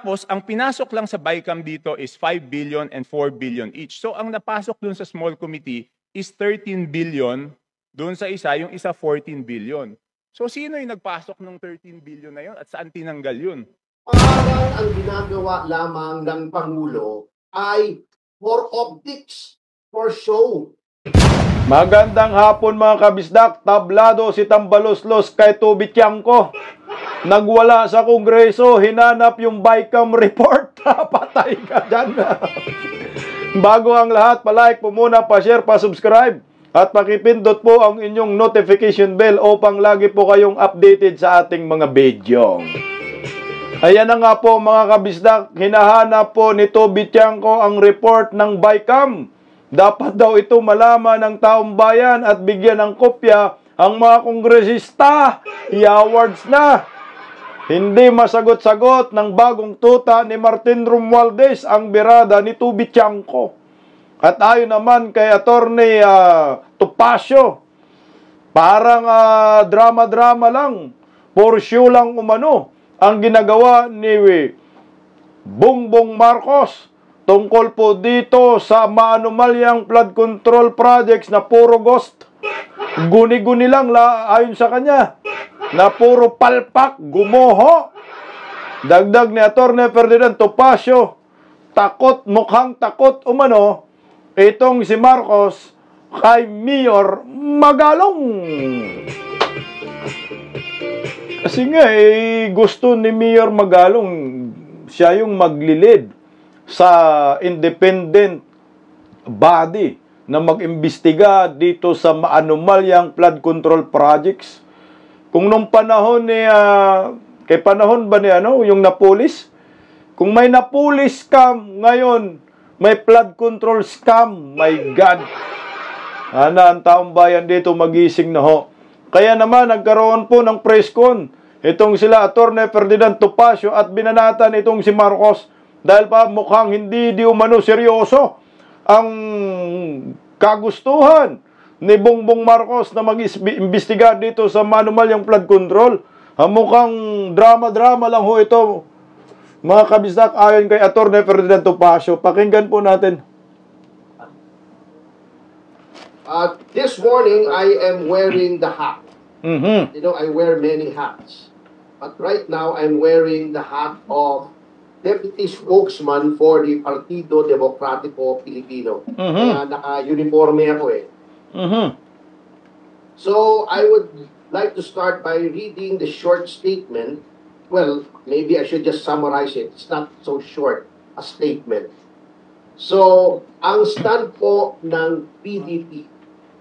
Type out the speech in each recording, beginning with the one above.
Tapos, ang pinasok lang sa BICAM dito is 5 billion and 4 billion each. So, ang napasok dun sa small committee is 13 billion. Dun sa isa, yung isa 14 billion. So, sino yung nagpasok ng 13 billion na yun at saan tinanggal yun? Parang ang ginagawa lamang ng Pangulo ay for optics, for show. Magandang hapon mga kabisdak, tablado si Tambaloslos kay Toby Tiangco. Nagwala sa Kongreso, hinanap yung BICAM report. Patay ka dyan. Bago ang lahat, palike po muna, pa-share, pa-subscribe. At pakipindot po ang inyong notification bell upang lagi po kayong updated sa ating mga video. Ayan na nga po mga kabisdak, hinahanap po ni Toby Tiangco ang report ng BICAM. Dapat daw ito malaman ng taong bayan at bigyan ng kopya ang mga kongresista. I-awards na. Hindi masagot-sagot ng bagong tuta ni Martin Romualdez ang birada ni Toby Tiangco. At ayon naman kay Attorney Topacio, parang drama-drama lang, for show lang umano ang ginagawa ni Bongbong Marcos tungkol po dito sa maanumalyang flood control projects na puro ghost. Guni-guni lang ayon sa kanya, na puro palpak, gumoho. Dagdag ni Attorney Ferdinand Topacio, mukhang takot umano itong si Marcos kay Mayor Magalong. Kasi nga gusto ni Mayor Magalong siya yung maglilid sa independent body na mag-imbestiga dito sa maanumalyang flood control projects. Kung nung panahon ni kay panahon ba ni yung napulis? Kung may napulis scam ngayon, may flood control scam, my God. Ang taong bayan dito magising na ho. Kaya naman nagkaroon po ng press con itong sila Attorney Ferdinand Topacio at binanatan itong si Marcos dahil pa mukhang hindi di umano seryoso ang kagustuhan ni Bongbong Marcos na mag-imbestiga dito sa maanumalyang flood control. Mukhang drama-drama lang ho ito. Mga kabisdak, ayon kay Attorney Ferdinand Topacio, pakinggan po natin. This morning, I am wearing the hat. You know, I wear many hats. But right now, I'm wearing the hat of Deputy Spokesman for the Partido Demokratiko Pilipino. Kaya naka-uniforme ako eh. So, I would like to start by reading the short statement. Well, maybe I should just summarize it. It's not so short a statement. So, ang stand po ng PDP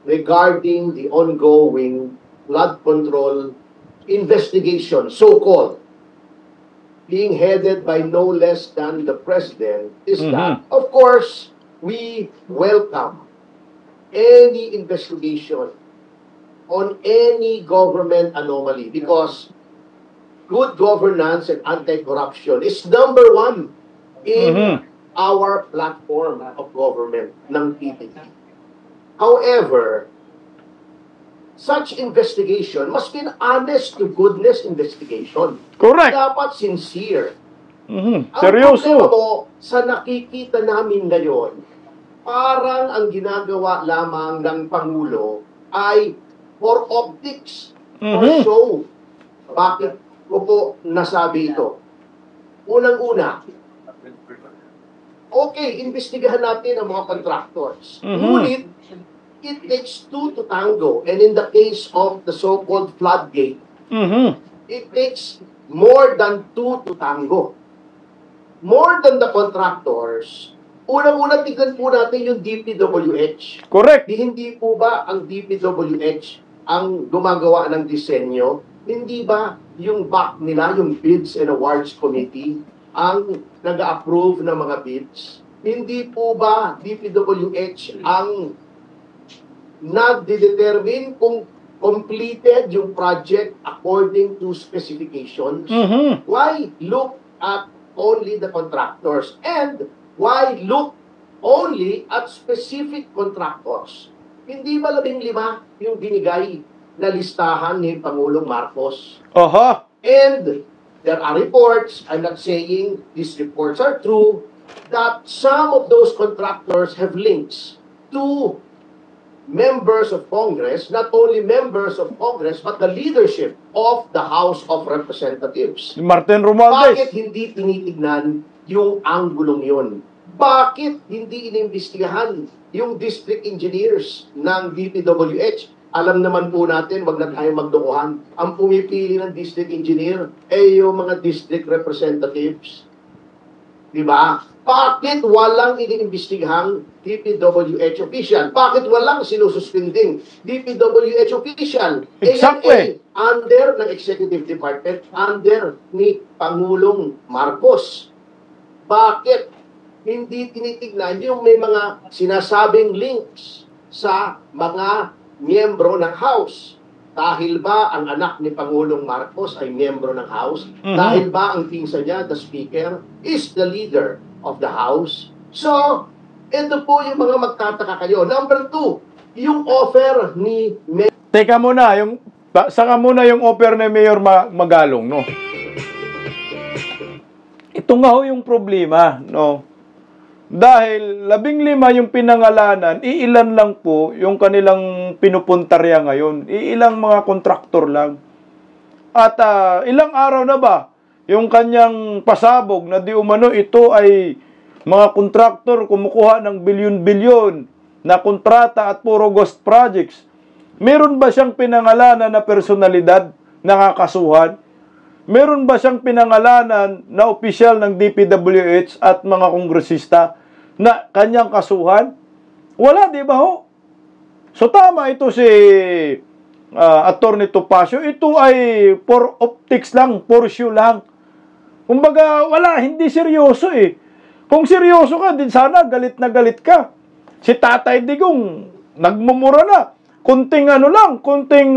regarding the ongoing flood control investigation, so-called, being headed by no less than the President, is that, of course, we welcome any investigation on any government anomaly because good governance and anti-corruption is number one in our platform of government ng PDP. However, such investigation must be an honest-to-goodness investigation. Correct. Dapat sincere. Seryoso. Ang problema po, sa nakikita namin ngayon, parang ang ginagawa lamang ng Pangulo ay for optics, for show. Bakit ko po nasabi ito? Unang-una, okay, imbestigahan natin ang mga contractors. Ngunit, it takes two to tango. And in the case of the so-called floodgate, it takes more than two to tango. More than the contractors, unang-una tignan po natin yung DPWH. Correct. Hindi po ba ang DPWH ang gumagawa ng disenyo? Hindi ba yung back nila, yung Bids and Awards Committee, ang nag-approve ng mga bids? Hindi po ba DPWH ang nagde-determine kung completed yung project according to specifications? Why look at only the contractors? And why look only at specific contractors? Hindi ba 15 yung binigay na listahan ni Pangulong Marcos? And there are reports, I'm not saying these reports are true, that some of those contractors have links to members of Congress, not only members of Congress, but the leadership of the House of Representatives. Martin Bakit Romualdez. hindi tinitignan yung anggulong yun? Bakit hindi inimbestigahan yung district engineers ng DPWH? Alam naman po natin, wag na tayo magdukuhan. Ang pumipili ng district engineer ay yung mga district representatives. Di ba? Bakit walang iniimbestigahang DPWH official? Bakit walang sinususpending DPWH official? Exactly. Under ng Executive Department, under ni Pangulong Marcos. Bakit hindi tinitignan yung may mga sinasabing links sa mga miyembro ng House? Dahil ba ang anak ni Pangulong Marcos ay miyembro ng House? Dahil ba ang pinsan niya, the Speaker, is the leader of the House? So, ito po yung mga magtataka kayo. Number 2, yung offer ni Teka muna, saka muna yung offer ni Mayor Magalong, no? Ito nga ho yung problema, no? Dahil 15 yung pinangalanan, iilan lang po yung kanilang pinupuntarya ngayon. Iilang mga kontraktor lang. At ilang araw na ba yung kanyang pasabog na di umano ito ay mga kontraktor kumukuha ng bilyon-bilyon na kontrata at puro ghost projects. Meron ba siyang pinangalanan na personalidad na kakasuhan? Meron ba siyang pinangalanan na opisyal ng DPWH at mga kongresista na kanyang kasuhan? Wala, di ba ho? So tama ito si Attorney Topacio. Ito ay for optics lang, for show lang. Kumbaga, wala, hindi seryoso eh. Kung seryoso ka, din sana galit na galit ka. Si Tatay Digong, nagmumura na. Kunting kunting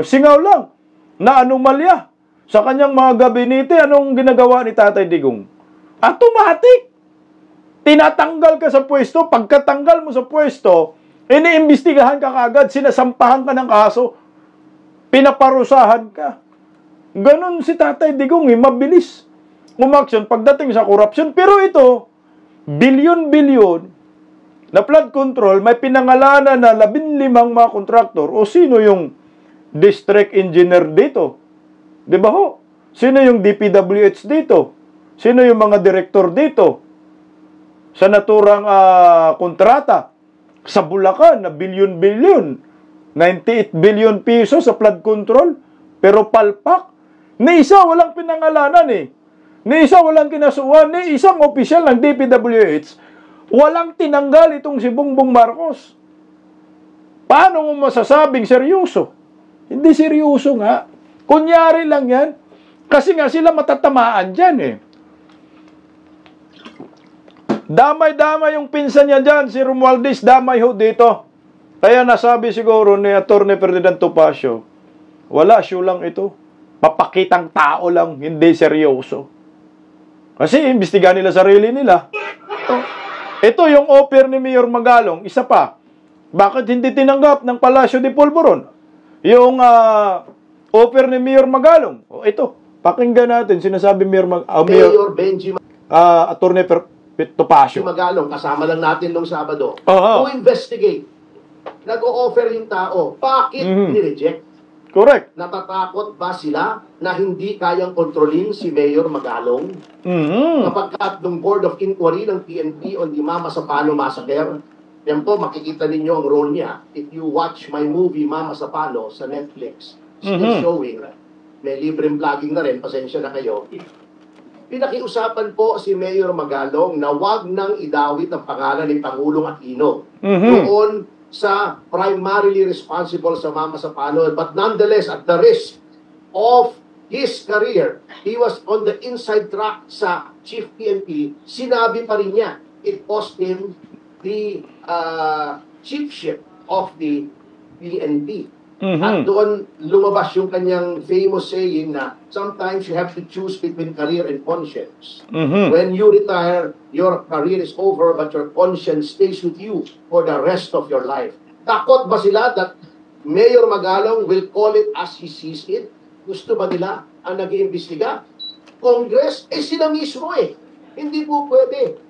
singaw lang na anomalya sa kanyang mga gabinete. Anong ginagawa ni Tatay Digong? Automatic. Tinatanggal ka sa pwesto. Pagkatanggal mo sa pwesto, iniimbestigahan ka kagad, sinasampahan ka ng kaso, pinaparusahan ka. Ganon si Tatay Digong, mabilis umaksyon pagdating sa korupsyon. Pero ito, bilyon-bilyon na flood control, may pinangalanan na 15 mga kontraktor. O sino yung district engineer dito? Di ba ho? Sino yung DPWH dito? Sino yung mga direktor dito? Sa naturang kontrata sa Bulacan na bilyon-bilyon, 98 billion pesos sa flood control, pero palpak. Ni isa walang pinangalanan eh. Ni isa walang kinasuhan, ni isang opisyal ng DPWH, walang tinanggal itong si Bongbong Marcos. Paano mo masasabing seryoso? Hindi seryoso nga. Kunyari lang yan. Kasi nga sila matatamaan dyan eh. Damay-damay yung pinsan niya dyan, si Romualdez, damay ho dito. Kaya nasabi siguro ni Atty. Ferdinand Topacio, wala, show lang ito. Papakitang tao lang, hindi seryoso. Kasi imbestigahan nila sarili nila. Ito yung offer ni Mayor Magalong, isa pa. Bakit hindi tinanggap ng Palacio de Polvoron? Yung offer ni Mayor Magalong. Ito, pakinggan natin, sinasabi Mayor Mayor Benjamin Atty. Topacio. Magalong, kasama lang natin nung Sabado, to investigate. Nag-o-offer yung tao. Bakit ni-reject? Correct. Natatakot ba sila na hindi kayang kontrolin si Mayor Magalong? Kapag ng Board of Inquiry ng PNP on the Mama Sapano Massacre, yan po, makikita ninyo ang role niya. If you watch my movie Mama Sapano sa Netflix, still showing, may libreng vlogging na rin, pasensya na kayo. Pinakiusapan po si Mayor Magalong na wag nang idawit ang pangalan ni Pangulong Aquino doon sa primarily responsible sa Mama Sapano. But nonetheless, at the risk of his career, he was on the inside track sa Chief PNP, sinabi pa rin niya, it cost him the chiefship of the PNP. At doon lumabas yung kanyang famous saying na sometimes you have to choose between career and conscience. When you retire, your career is over, but your conscience stays with you for the rest of your life. Takot ba sila that Mayor Magalong will call it as he sees it? Gusto ba nila ang nag-iimbestiga? Congress, sila mismo eh. Hindi po pwede.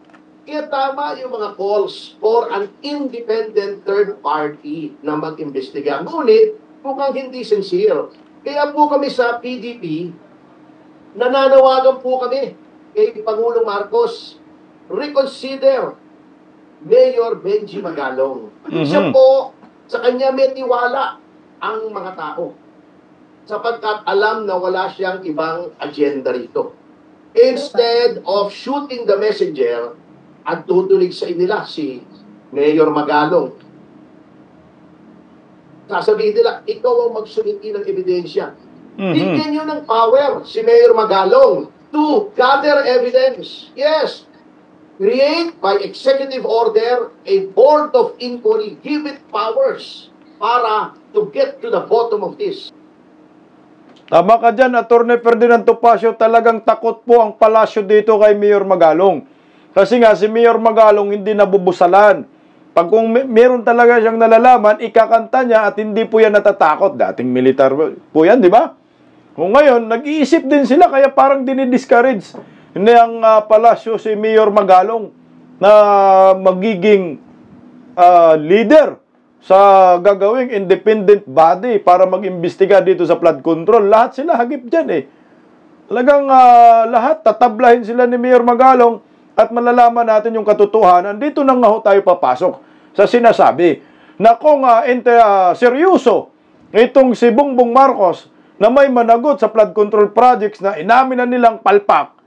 Kaya tama yung mga calls for an independent third party na mag-imbestiga. Ngunit, mukhang hindi sincere. Kaya po kami sa PDP, nananawagan po kami kay Pangulong Marcos, reconsider Mayor Benji Magalong. Siya po, sa kanya may tiwala ang mga tao. Sapagkat alam na wala siyang ibang agenda rito. Instead of shooting the messenger, at tutulig sa inila si Mayor Magalong. Sasabihin nila, ikaw ang magsumiti ng ebidensya. Bigyan nyo ng power si Mayor Magalong to gather evidence. Yes. Create by executive order a board of inquiry. Give it powers para to get to the bottom of this. Tama ka dyan, Atty. Ferdinand Topacio, talagang takot po ang palasyo dito kay Mayor Magalong. Kasi nga, si Mayor Magalong hindi nabubusalan. Pag kung meron talaga siyang nalalaman, ikakanta niya at hindi po yan natatakot. Dating militar po yan, di ba? Kung ngayon, nag-iisip din sila, kaya parang dinidiscourage. Hindi ang palasyo si Mayor Magalong na magiging leader sa gagawing independent body para mag-imbestiga dito sa flood control. Lahat sila hagip dyan eh. Talagang lahat, tatablahin sila ni Mayor Magalong at malalaman natin yung katotohanan. Dito na nga ho tayo papasok sa sinasabi na kung seryoso itong si Bongbong Marcos na may managot sa flood control projects na inamin na nilang palpak.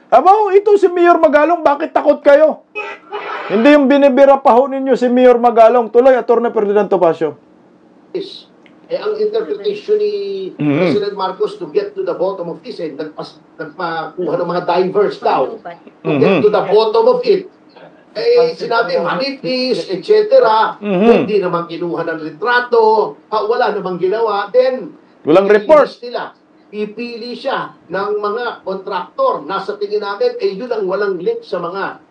Aba, ito si Mayor Magalong, bakit takot kayo? Hindi yung binibira pa ho ninyo si Mayor Magalong. Tuloy, Atty. Ferdinand Topacio. Ang interpretation ni President Marcos to get to the bottom of this, nagpakuha ng mga divers daw. To get to the bottom of it. Sinabi, manipis, etc. Hindi naman kinuha ng litrato, wala namang ginawa. Then, walang report. Nila, pipili siya ng mga kontraktor. Nasa tingin namin, yun ang walang link sa mga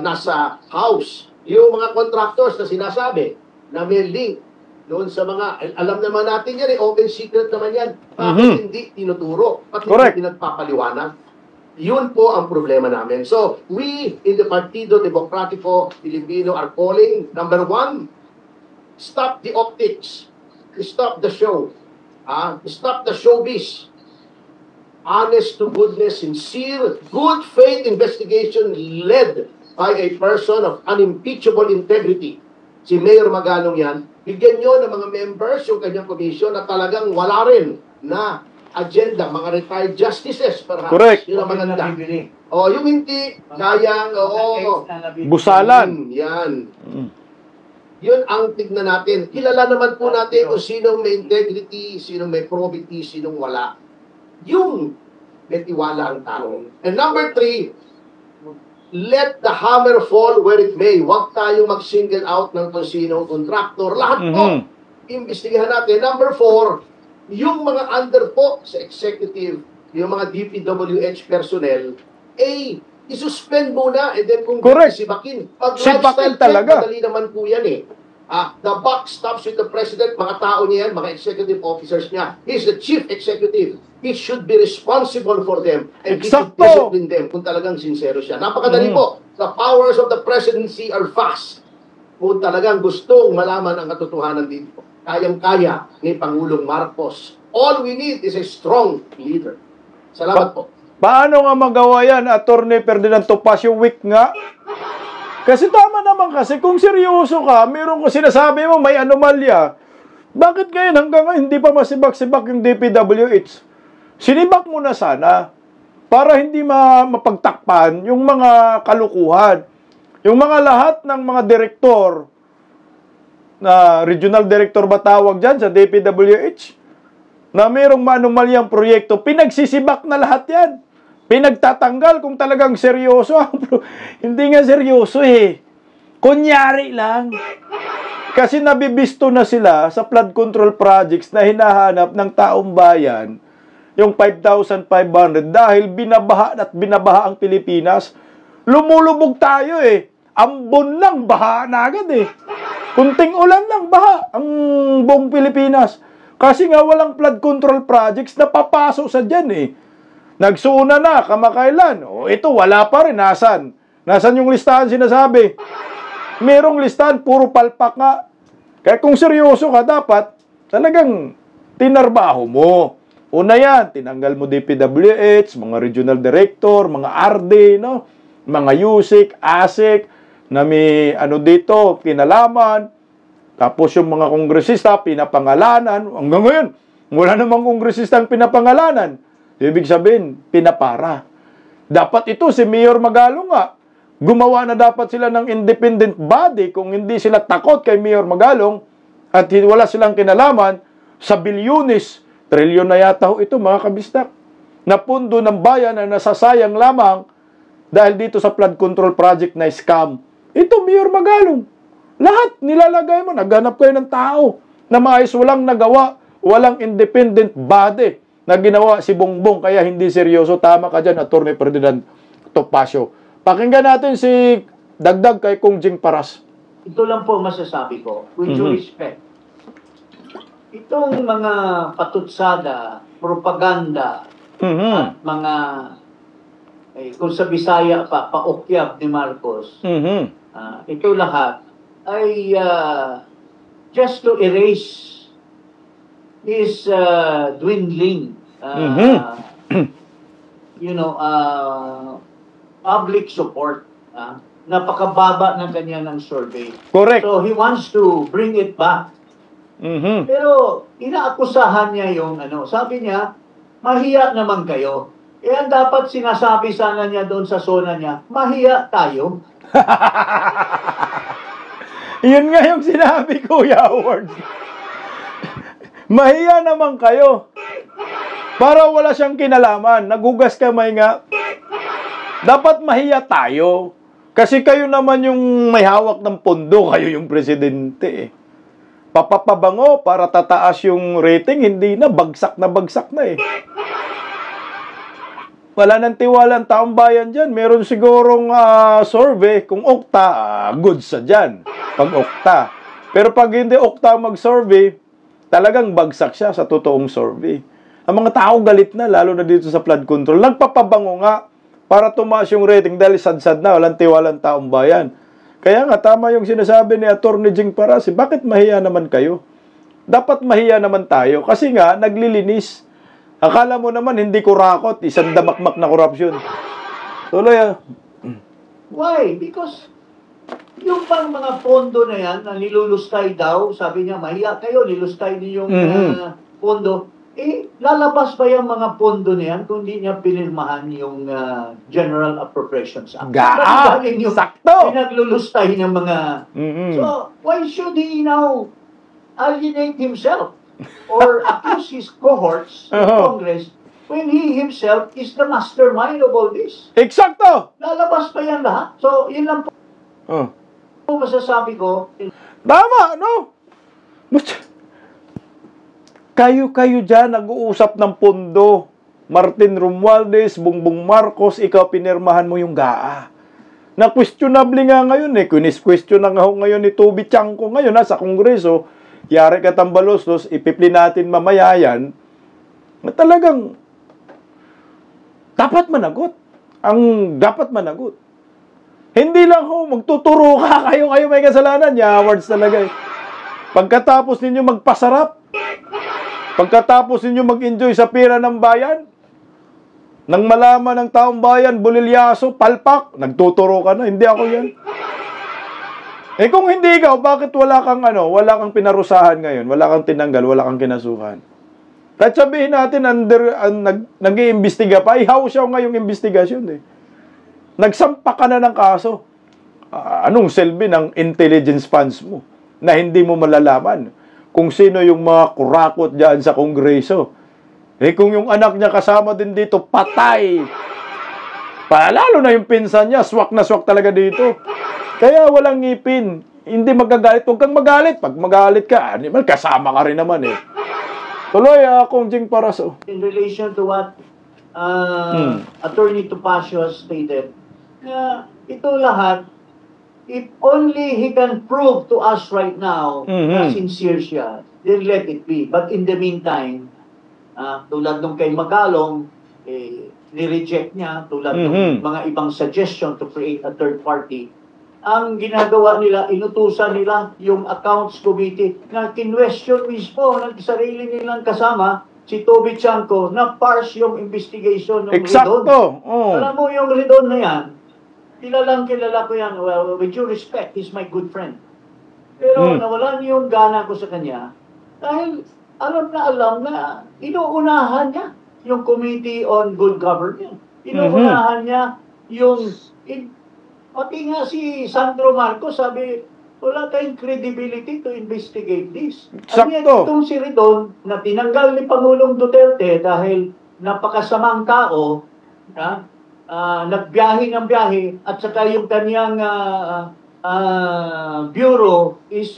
nasa house. Yung mga contractors na sinasabi na may link doon sa mga, alam naman natin yan, open secret naman yan. Bakit hindi tinuturo? Bakit hindi pinagpapaliwanag? Yun po ang problema namin. So, we in the Partido Demokratiko Pilipino are calling, number one, stop the optics. Stop the show. Stop the showbiz. Honest to goodness, sincere, good faith investigation led by a person of unimpeachable integrity. Si Mayor Magalong yan, bigyan nyo ng mga members yung kanyang commission na talagang wala rin na agenda, mga retired justices perhaps. Correct. Yun ang maganda. Yung hindi kayang, busalan. Yan. Yun ang tignan natin. Kilala naman po natin kung sinong may integrity, sinong may probity, sinong wala. Yung may tiwala ang tao. And number three, let the hammer fall where it may. Huwag tayo mag-single out ng kung sinong contractor. Lahat po, imbestigahan natin. Number four, yung mga under po sa executive, yung mga DPWH personnel, isuspend muna and then kung sibakin. Pag lifestyle talaga. Madali naman po yan eh. The buck stops with the president, mga tao niya yan, mga executive officers niya. He's the chief executive. He should be responsible for them and he should discipline them kung talagang sincero siya. Napakadali po. The powers of the presidency are vast. Kung talagang gustong malaman ang katotohanan dito, kayang-kaya ni Pangulong Marcos. All we need is a strong leader. Salamat po. Paano nga magawa yan, Atty. Ferdinand Topacio? Weak nga. Kasi tama naman kasi, kung seryoso ka, meron ko sinasabi mo, may anomalya. Bakit ngayon hanggang ngayon hindi pa masibak-sibak yung DPWH? Sinibak mo na sana para hindi mapagtakpan yung mga kalukuhan. Yung mga lahat ng mga direktor, na regional director ba tawag dyan sa DPWH, na mayroong maanomalyang proyekto, pinagsisibak na lahat yan. Pinagtatanggal kung talagang seryoso. Hindi nga seryoso eh. Kunyari lang. Kasi nabibisto na sila sa flood control projects na hinahanap ng taong bayan, yung 5,500, dahil binabaha at binabaha ang Pilipinas. Lumulubog tayo eh. Ambon lang, baha na agad eh. Kunting ulan lang, baha ang buong Pilipinas. Kasi nga walang flood control projects na papasok sa dyan eh. Nagsuuna na, kamakailan. O ito, wala pa rin. Nasaan? Nasaan yung listahan sinasabi? Merong listahan, puro palpak nga. Kaya kung seryoso ka, dapat talagang tinarbaho mo. Una yan, tinanggal mo DPWH, mga regional director, mga RD, no? Mga USIC, ASIC, na may ano dito, kinalaman. Tapos yung mga kongresista, pinapangalanan. Hanggang ngayon, wala namang kongresistang pinapangalanan. Ibig sabihin, pinapara. Dapat ito, si Mayor Magalong nga, gumawa na dapat sila ng independent body kung hindi sila takot kay Mayor Magalong at wala silang kinalaman sa bilyones, trilyon na yata ito mga kabistak, na pundo ng bayan na nasasayang lamang dahil dito sa flood control project na scam. Ito, Mayor Magalong. Lahat nilalagay mo, naghanap kayo ng tao na maayos, walang nagawa, walang independent body na ginawa si Bongbong, kaya hindi seryoso. Tama ka dyan, Attorney Ferdinand Topacio. Pakinggan natin si dagdag kay Kung Jing Paras. Ito lang po masasabi ko, with due respect. Itong mga patutsada, propaganda, at mga, kung sa Bisaya pa, paukyab ni Marcos, ito lahat ay just to erase his dwindling, public support. Napakababa ng kanya ng survey. Correct. So he wants to bring it back. Pero inaakusahan niya yung sabi niya, mahiya naman kayo. Ang dapat sinasabi sana niya doon sa zona niya, mahiya tayo. Yun nga yung sinabi, Kuya Howard. Mahiya naman kayo. Para wala siyang kinalaman. Naghugas kamay nga. Dapat mahiya tayo. Kasi kayo naman yung may hawak ng pondo. Kayo yung presidente. Papapabango para tataas yung rating. Hindi na. Bagsak na eh. Wala nang tiwala ang taong bayan dyan. Meron sigurong survey. Kung okta, good sa dyan. Pag okta. Pero pag hindi okta mag-survey, talagang bagsak siya sa totoong survey. Ang mga tao galit na, lalo na dito sa flood control. Nagpapabango nga para tumaas yung rating dahil sad-sad na, walang tiwala ang taong bayan. Kaya nga, tama yung sinasabi ni Atty. Jing Paras, bakit mahiya naman kayo? Dapat mahiya naman tayo kasi nga, naglilinis. Akala mo naman, hindi kurakot, isang damakmak na korupsyon. Tuloy Why? Because yung pang mga pondo na yan, na nilulustay daw, sabi niya, mahiya kayo, nilustay niyo yung pondo. Lalabas ba yung mga pondo na yan kung hindi niya pinirmahan yung General Appropriations Act? Sakto! Pinaglulustay ng mga... So, why should he now alienate himself or accuse his cohorts in Congress when he himself is the mastermind of all this? Eksakto! Lalabas pa yan lahat. So, yun lang po. Masasabi ko. Tama, no? Kayo dyan nag-uusap ng pondo. Martin Romualdez, Bongbong Marcos, ikaw pinirmahan mo yung GAA. Na-questionable nga ngayon eh. Question na nga ngayon ni Toby Chanko ngayon sa Kongreso. Yari ka Tambaloslos, ipipli natin mamaya yan. Na talagang dapat managot. Ang dapat managot. Hindi lang magtuturo ka, kayo may kasalanan. Yawards talaga eh. Pagkatapos ninyo magpasarap, pagkatapos ninyo mag-enjoy sa pira ng bayan, nang malaman ng taong bayan, bulilyaso, palpak, nagtuturo ka na. Hindi ako yan. Kung hindi ikaw, bakit wala kang pinarusahan ngayon? Wala kang tinanggal, wala kang kinasuhan. Kahit sabihin natin, nag-iimbestiga pa, ihaw siya ngayong investigasyon eh. Nagsampa ka na ng kaso. Anong silbi ng intelligence funds mo na hindi mo malalaman kung sino yung mga kurakot dyan sa Kongreso? Kung yung anak niya kasama din dito, patay. Lalo na yung pinsan niya, swak na swak talaga dito. Kaya walang ngipin. Hindi magagalit. Huwag kang magalit. Pag magalit ka, kasama ka rin naman eh. Tuloy, Kung Jing Paras. In relation to what Attorney Topacio stated, na ito lahat, if only he can prove to us right now na sincere siya, then let it be. But in the meantime, tulad nung kay Magalong, ni-reject niya, tulad ng mga ibang suggestion to create a third party, ang ginagawa nila, inutusan nila yung accounts committee na kinwestiyon mismo ng sarili nilang kasama, si Toby Chanco, na parse yung investigation ng Eksakto. Ridon. Oh. Alam mo yung Ridon na yan, kilala ko yan, well, with due respect, he's my good friend. Pero nawalan yung gana ko sa kanya dahil alam na inuunahan niya yung Committee on Good Governance. Inuunahan niya yung... pati nga si Sandro Marcos sabi, wala tayong credibility to investigate this. At yan, itong si Ridon na tinanggal ni Pangulong Duterte dahil napakasamang tao, nagbiyahe ng biyahe, at saka yung kanyang bureau is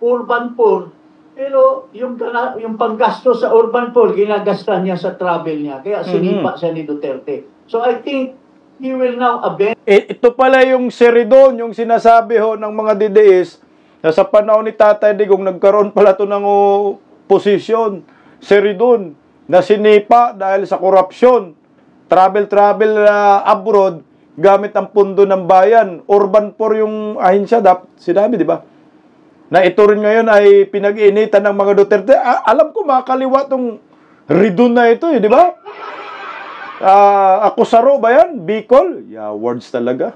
urban poor. Pero yung panggasto sa urban poor, ginagasta niya sa travel niya. Kaya sinipa siya ni Duterte. So I think he will now abandon. Ito pala yung Seridon, yung sinasabi ho ng mga DDS, na sa panahon ni Tatay Digong, nagkaroon pala ito ng posisyon. Seridon, na sinipa dahil sa korupsyon. Travel abroad, gamit ang pundo ng bayan. Urban poor yung ahensya, sinabi, di ba? Na ito rin ngayon ay pinag-iinitan ng mga Duterte. Alam ko, makakaliwa tong Ridon na ito, di ba? Akusaro ba yan? Bicol? Yeah, words talaga.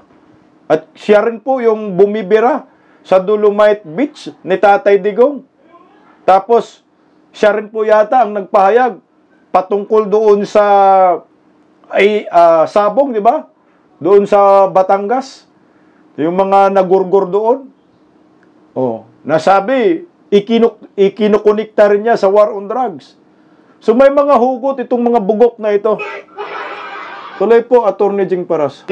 At siya rin po yung bumibira sa Dolomite Beach ni Tatay Digong. Tapos, siya rin po yata ang nagpahayag patungkol doon sa Sabong, di ba? Doon sa Batangas. Yung mga nagurgur doon. Oh, nasabi, ikinukunikta rin niya sa war on drugs. So may mga hugot itong mga bugok na ito. Tuloy po, Attorney Jing Paras.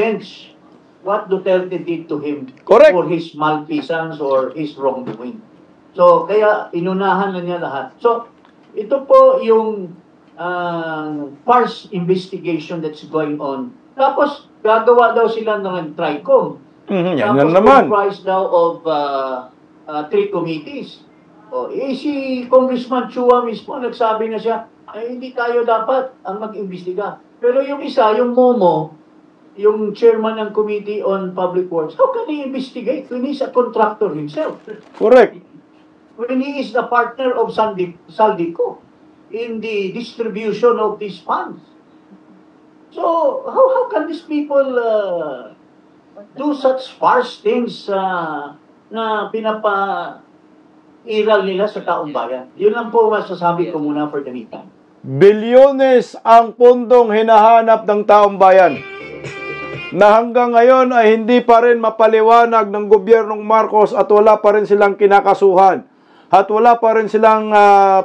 What Duterte did to him. Correct. For his malfeasance or his wrongdoing. So, kaya inunahan na niya lahat. So, ito po yung farce investigation that's going on. Tapos, gagawa daw sila ng TRICOM. Yan naman. Comprised daw of 3 committees. Si Congressman Chua mismo, nagsabi na siya, hindi tayo dapat ang mag-imbestiga. Pero yung isa, yung Momo, yung chairman ng Committee on Public Works, how can he investigate when he's a contractor himself? Correct. When he is the partner of Saldico in the distribution of these funds. So, how can these people do such farce things na pinapa-iral nila sa taong bayan? Yun lang po masasabi ko muna for the meantime. Bilyones ang pundong hinahanap ng taong bayan na hanggang ngayon ay hindi pa rin mapaliwanag ng gobyernong Marcos at wala pa rin silang kinakasuhan at wala pa rin silang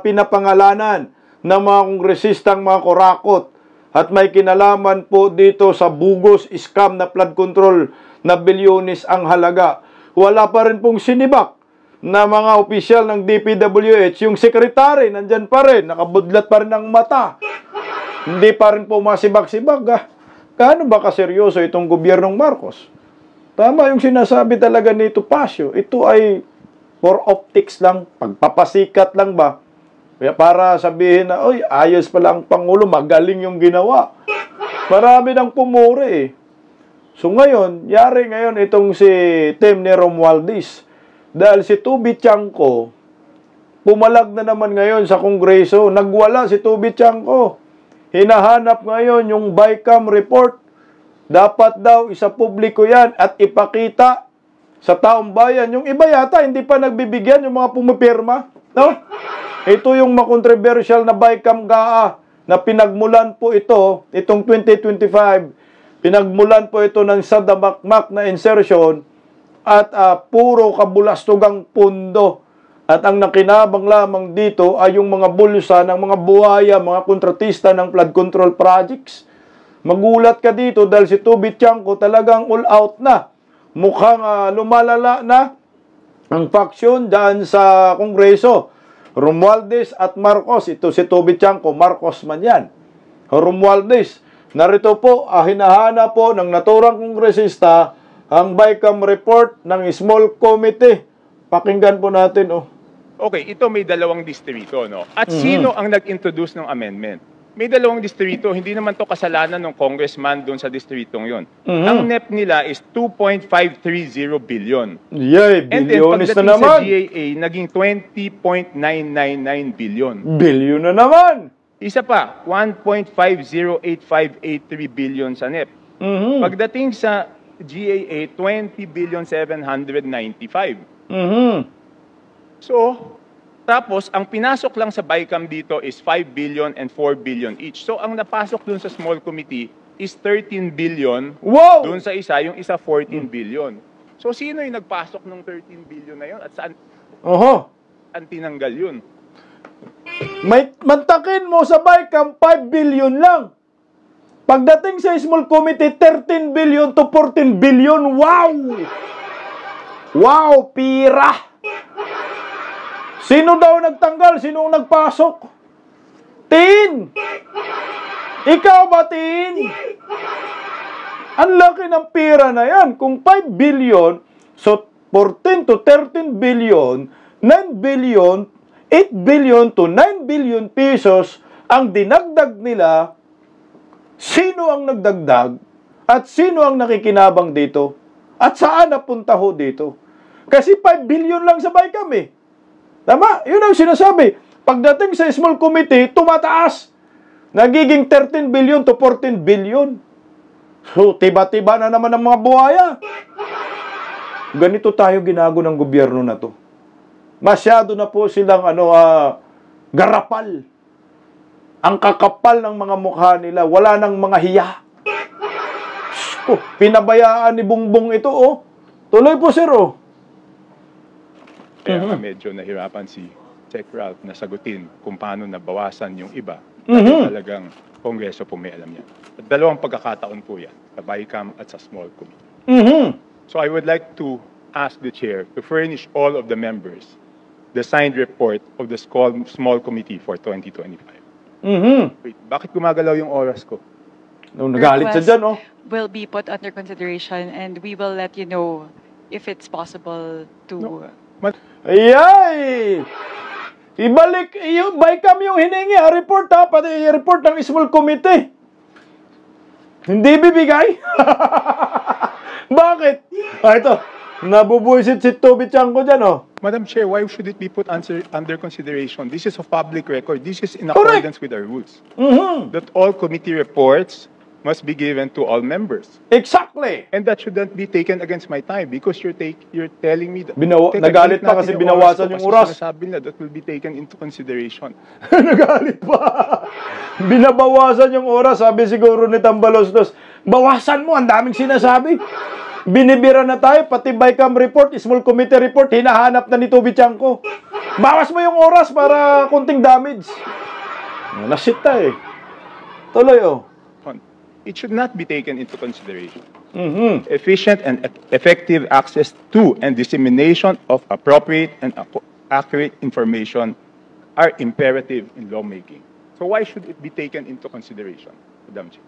pinapangalanan ng mga kongresistang mga kurakot at may kinalaman po dito sa bugos scam na flood control na bilyones ang halaga. Wala pa rin pong sinibak na mga opisyal ng DPWH, yung sekretary, nandyan pa rin, nakabudlat pa rin ang mata. Hindi pa rin po masibak-sibak. Gaano ba kaseryoso itong gobyernong Marcos? Tama yung sinasabi talaga ni Topacio. Ito ay for optics lang, pagpapasikat lang ba? Kaya para sabihin na, oy, ayos pala ang Pangulo, magaling yung ginawa. Marami nang pumuri eh. So ngayon, yari ngayon itong si Tim ni Romualdez. Dahil si Toby Chanco, pumalag na naman ngayon sa Kongreso. Nagwala si Toby Chanco. Hinahanap ngayon yung BICAM report. Dapat daw isa publiko yan at ipakita sa taong bayan. Yung iba yata, hindi pa nagbibigyan yung mga pumipirma. No? Ito yung makontroversial na BICAM GAA na pinagmulan po itong 2025. Pinagmulan po ito ng sadamakmak na insertion at puro kabulastugang pundo. At ang nakinabang lamang dito ay yung mga bulsa ng mga buhaya, mga kontratista ng flood control projects. Magulat ka dito dahil si Toby Chanco talagang all out na. Mukhang lumalala na ang faksyon dyan sa Kongreso. Romualdez at Marcos. Ito si Toby Chanco, Marcos man yan. Romualdez. Narito po, hinahanap po ng naturang kongresista ang BICAM report ng small committee. Pakinggan po natin, Okay, ito may dalawang distrito, no? At sino ang nag-introduce ng amendment? May dalawang distrito, hindi naman to kasalanan ng congressman doon sa distritong yon. Ang NEP nila is 2.530 billion. Yay, And then bilyonis na pagdating sa naman. GAA, naging 20.999 billion. Bilyon na naman. Isa pa, 1.508583 billion sa NEP. Pagdating sa GAA, 20 billion 795. So, tapos, ang pinasok lang sa BICAM dito is 5 billion and 4 billion each. So, ang napasok dun sa small committee is 13 billion. Wow! Dun sa isa, yung isa 14 billion. So, sino yung nagpasok ng 13 billion na yun? At saan tinanggal yun? May mantakin mo sa BICAM, 5 billion lang. Pagdating sa small committee, 13 billion to 14 billion. Wow! Wow, pira! Sino daw nagtanggal? Sino ang nagpasok? Tin! Ikaw ba, Tin? Ang laki ng pira na yan. Kung 5 billion, so 14 to 13 billion, 9 billion, 8 billion to 9 billion pesos ang dinagdag nila. Sino ang nagdagdag? At sino ang nakikinabang dito? At saan napunta ho dito? Kasi 5 billion lang sa BICAM eh. Tama? Yun ang sinasabi. Pagdating sa small committee, tumataas. Nagiging 13 billion to 14 billion. So, tiba-tiba na naman ang mga buhaya. Ganito tayo ginago ng gobyerno na to. Masyado na po silang garapal. Ang kakapal ng mga mukha nila. Wala nang mga hiya. Pinabayaan ni Bongbong ito, Tuloy po, sir, Kaya nga medyo nahirapan si Sec. Ralph na sagutin kung paano nabawasan yung iba. Dahil talagang Kongreso po may alam yan. At dalawang pagkakataon po yan, sa BICAM at sa small committee. So I would like to ask the chair to furnish all of the members the signed report of the small committee for 2025. Wait, bakit gumagalaw yung oras ko? Nagalit siya dyan, Will be put under consideration and we will let you know if it's possible to... Ayay! Ibalik, yung BICAM yung hiningi, report pati report ng small committee. Hindi bibigay? Bakit? Ito, nabubuisit si Toby Chanko dyan, Madam Chair, why should it be put under consideration? This is a public record. This is in accordance with our rules. That all committee reports must be given to all members. Exactly. And that shouldn't be taken against my time because you're telling me that... Nagalit pa kasi binawasan yung oras. Sinasabi na that will be taken into consideration. Nagalit pa. Binabawasan yung oras. Sabi siguro ni Tambaloslos, bawasan mo, ang daming sinasabi. Binibira na tayo, pati BICAM report, small committee report, hinahanap na ni Toby Chanko. Bawas mo yung oras para kunting damage. Nasita Tuloy, It should not be taken into consideration. Efficient and effective access to and dissemination of appropriate and accurate information are imperative in lawmaking. So why should it be taken into consideration, Madam Chair?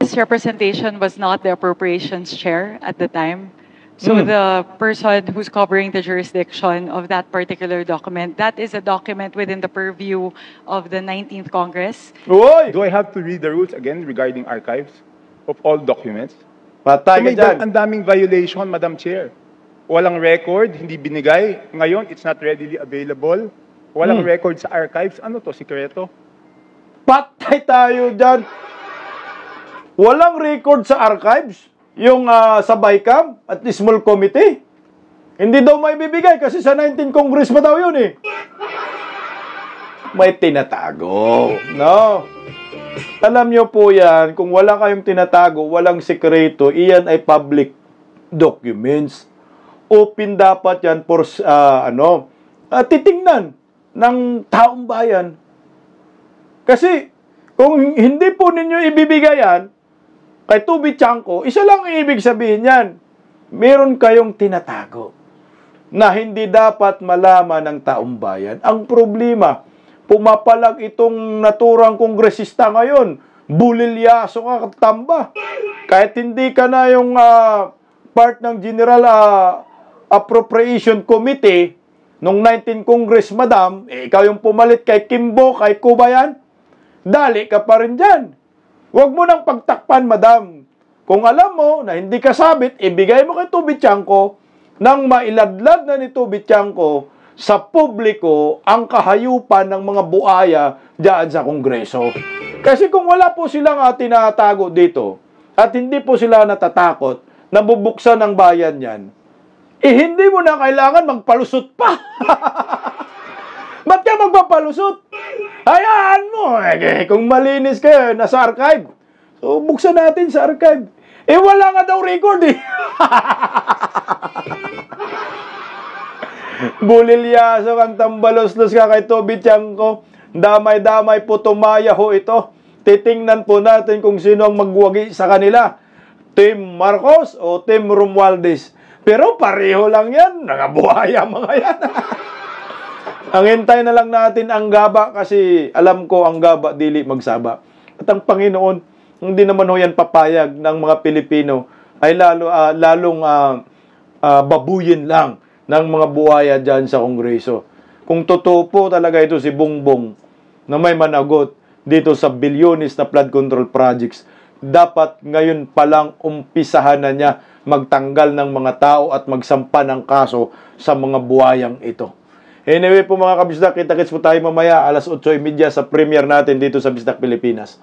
This representation was not the appropriations chair at the time. So the person who's covering the jurisdiction of that particular document, that is a document within the purview of the 19th Congress. Uy! Do I have to read the rules again regarding archives of all documents? Patay ka dyan. Ang daming violation, Madam Chair. Walang record, hindi binigay. Ngayon, it's not readily available. Walang record sa archives. Ano to, sikreto? Patay tayo dyan. Walang record sa archives. Yung sa BICAM at the small committee. Hindi daw may bibigay kasi sa 19 Congress pa daw yun May tinatago. No? Alam nyo po yan, kung wala kayong tinatago, walang sekreto, iyan ay public documents. Open dapat yan for, titingnan ng taong bayan. Kasi, kung hindi po ninyo ibibigay yan, kay Toby Chanko, isa lang ang ibig sabihin yan. Meron kayong tinatago na hindi dapat malaman ng taong bayan. Ang problema, pumapalag itong naturang kongresista ngayon, bulilyaso ka katamba. Kahit hindi ka na yung part ng General Appropriation Committee, nung 19 Congress, madam, ikaw yung pumalit kay Kimbo, kay Kubayan, dali ka pa rin dyan. Huwag mo nang pagtakpan, madam. Kung alam mo na hindi ka sabit, ibigay mo kay Tubit-Tiangco nang mailadlad na ni Tubit-Tiangco sa publiko ang kahayupan ng mga buaya diyan sa Kongreso. Kasi kung wala po silang tinatago dito at hindi po sila natatakot na bubuksan ng bayan yan, hindi mo na kailangan magpalusot pa. Ba't ka magpapalusot? Hayaan mo. Kung malinis kayo, nasa archive. So, buksan natin sa archive. Wala nga daw record Bulilyasok ang tambalos-los ka kay Tubit-Tiangco. Damay-damay po tumaya ho ito. Titingnan po natin kung sino ang magwagi sa kanila. Team Marcos o Team Romualdez. Pero pareho lang yan. Nangabuhaya mga yan. Ang hintay na lang natin ang gaba kasi alam ko ang gaba dili magsaba. At ang Panginoon, hindi naman ho yan papayag ng mga Pilipino ay lalong babuyin lang ng mga buhaya dyan sa Kongreso. Kung totoo po talaga ito si Bongbong na may managot dito sa bilyones na flood control projects, dapat ngayon palang umpisahan na niya magtanggal ng mga tao at magsampa ng kaso sa mga buhayang ito. Anyway po mga kabisdak, kita-kits po tayo mamaya alas 8:30 sa premiere natin dito sa Bisdak Pilipinas.